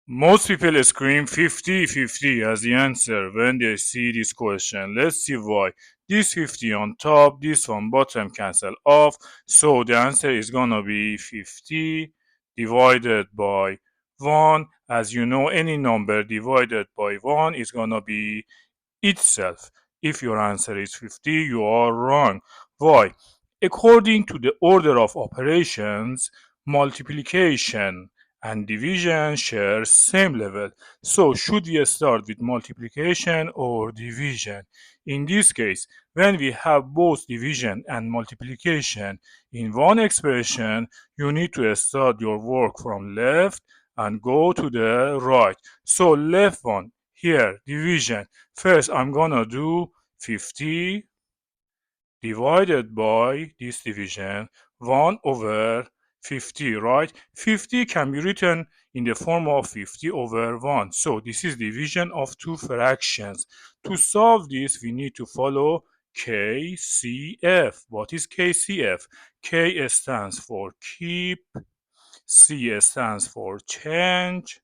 Most people scream 50-50 as the answer when they see this question. Let's see why. This 50 on top, this on bottom cancel off. So the answer is gonna be 50 divided by 1. As you know, any number divided by 1 is gonna be itself. If your answer is 50, you are wrong. Why? According to the order of operations, multiplication and division share same level. So should we start with multiplication or division? In this case, when we have both division and multiplication in one expression, you need to start your work from left and go to the right. So left one, here, division. First, I'm gonna do 50 divided by this division 1 over 50, right? 50 can be written in the form of 50 over 1. So this is division of two fractions. To solve this, we need to follow KCF. What is KCF? K stands for keep, C stands for change,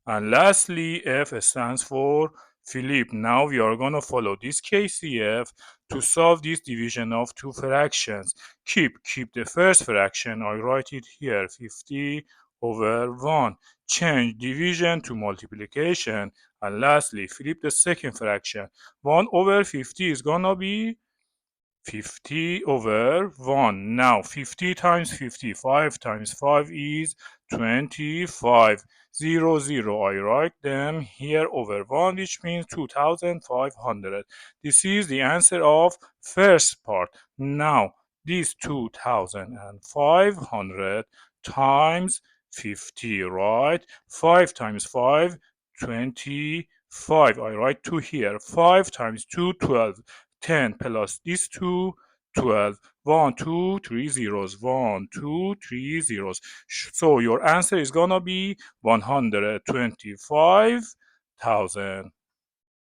and lastly, F stands for Philip. Now we are going to follow this KCF to solve this division of two fractions. Keep the first fraction. I write it here, 50 over 1. Change division to multiplication. And lastly, flip the second fraction. 1 over 50 is going to be 50 over 1. Now 50 times 50, 5 times 5 is 25. 0, 0. I write them here over 1, which means 2500. This is the answer of first part. Now this 2500 times 50, right? 5 times 5, 25. I write 2 here. 5 times 2, 12. 10 plus these two, 12. 1, 2, 3 zeros. 1, 2, 3 zeros. So your answer is gonna be 125,000.